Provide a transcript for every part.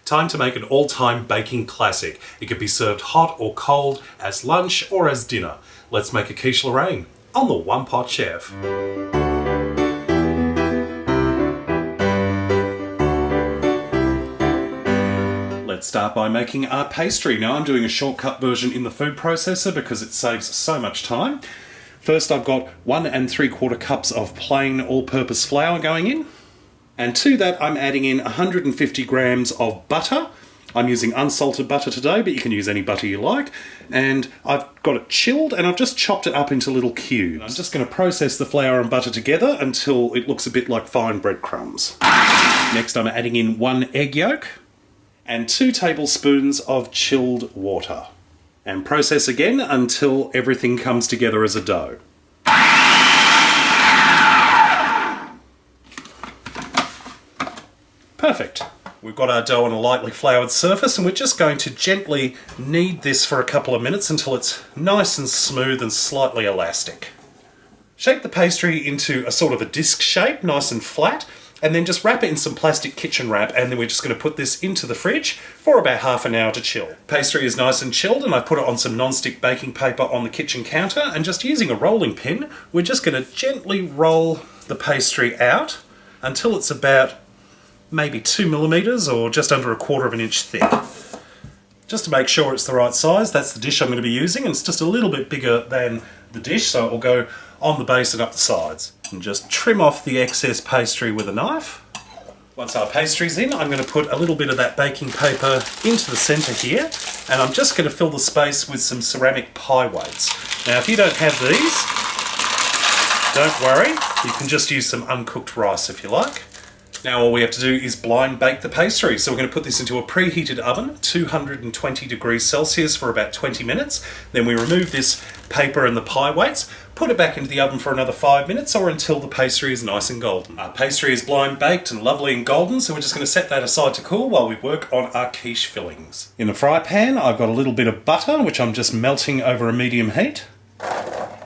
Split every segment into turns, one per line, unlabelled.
Time to make an all-time baking classic. It can be served hot or cold, as lunch or as dinner. Let's make a Quiche Lorraine on the One Pot Chef. Let's start by making our pastry. Now I'm doing a shortcut version in the food processor because it saves so much time. First I've got 1 3/4 cups of plain all-purpose flour going in. And to that I'm adding in 150 grams of butter. I'm using unsalted butter today, but you can use any butter you like. And I've got it chilled and I've just chopped it up into little cubes. I'm just going to process the flour and butter together until it looks a bit like fine breadcrumbs. Next I'm adding in 1 egg yolk and 2 tablespoons of chilled water. And process again until everything comes together as a dough. Perfect. We've got our dough on a lightly floured surface and we're just going to gently knead this for a couple of minutes until it's nice and smooth and slightly elastic. Shape the pastry into a sort of a disc shape, nice and flat, and then just wrap it in some plastic kitchen wrap, and then we're just going to put this into the fridge for about half an hour to chill. Pastry is nice and chilled and I put it on some non-stick baking paper on the kitchen counter, and just using a rolling pin we're just going to gently roll the pastry out until it's about maybe 2 millimeters or just under 1/4 inch thick. Just to make sure it's the right size, that's the dish I'm going to be using, and it's just a little bit bigger than the dish, so it will go on the base and up the sides. And just trim off the excess pastry with a knife. Once our pastry's in, I'm going to put a little bit of that baking paper into the centre here, and I'm just going to fill the space with some ceramic pie weights. Now if you don't have these, don't worry, you can just use some uncooked rice if you like. Now all we have to do is blind bake the pastry. So we're going to put this into a preheated oven, 220 degrees Celsius for about 20 minutes. Then we remove this paper and the pie weights, put it back into the oven for another 5 minutes or until the pastry is nice and golden. Our pastry is blind baked and lovely and golden, so we're just going to set that aside to cool while we work on our quiche fillings. In a fry pan I've got a little bit of butter which I'm just melting over a medium heat.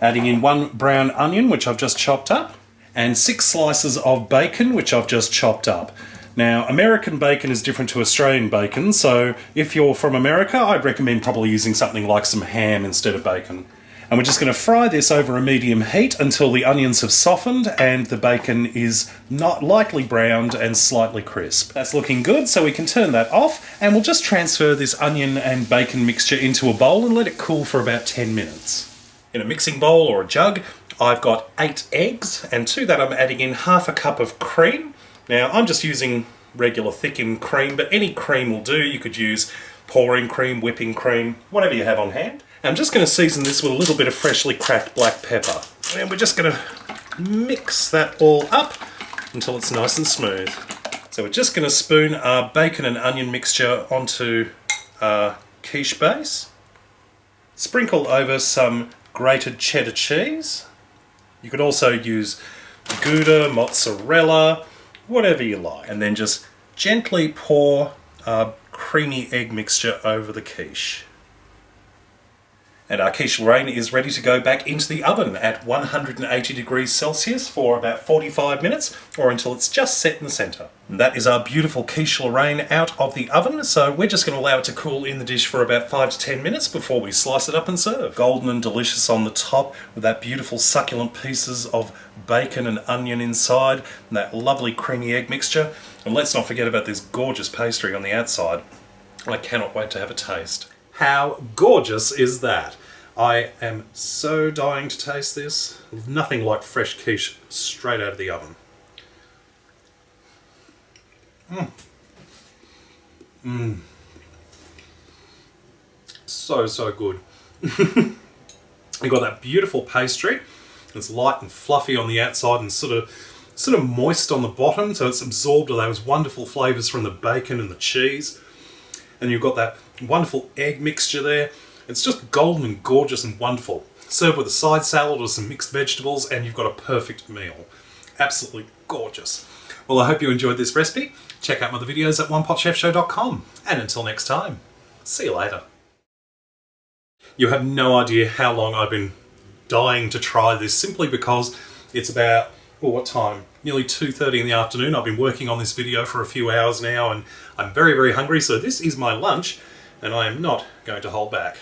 Adding in 1 brown onion which I've just chopped up, and 6 slices of bacon which I've just chopped up. Now American bacon is different to Australian bacon, so if you're from America I'd recommend probably using something like some ham instead of bacon. And we're just going to fry this over a medium heat until the onions have softened and the bacon is not lightly browned and slightly crisp. That's looking good, so we can turn that off and we'll just transfer this onion and bacon mixture into a bowl and let it cool for about 10 minutes. In a mixing bowl or a jug I've got 8 eggs, and to that I'm adding in half a cup of cream. Now I'm just using regular thickened cream, but any cream will do. You could use pouring cream, whipping cream, whatever you have on hand. I'm just going to season this with a little bit of freshly cracked black pepper. And we're just going to mix that all up until it's nice and smooth. So we're just going to spoon our bacon and onion mixture onto our quiche base. Sprinkle over some grated cheddar cheese. You could also use Gouda, mozzarella, whatever you like. And then just gently pour our creamy egg mixture over the quiche. And our Quiche Lorraine is ready to go back into the oven at 180 degrees Celsius for about 45 minutes or until it's just set in the centre. And that is our beautiful Quiche Lorraine out of the oven, so we're just going to allow it to cool in the dish for about 5 to 10 minutes before we slice it up and serve. Golden and delicious on the top with that beautiful succulent pieces of bacon and onion inside and that lovely creamy egg mixture. And let's not forget about this gorgeous pastry on the outside. I cannot wait to have a taste. How gorgeous is that? I am so dying to taste this. Nothing like fresh quiche straight out of the oven. So good. You've got that beautiful pastry. It's light and fluffy on the outside and sort of moist on the bottom, so it's absorbed all those wonderful flavours from the bacon and the cheese. And you've got that wonderful egg mixture there. It's just golden and gorgeous and wonderful. Serve with a side salad or some mixed vegetables and you've got a perfect meal. Absolutely gorgeous. Well, I hope you enjoyed this recipe. Check out my other videos at OnePotChefShow.com. And until next time, see you later. You have no idea how long I've been dying to try this, simply because it's about, well, what time? nearly 2:30 in the afternoon. I've been working on this video for a few hours now and I'm very, very hungry, so this is my lunch and I am not going to hold back.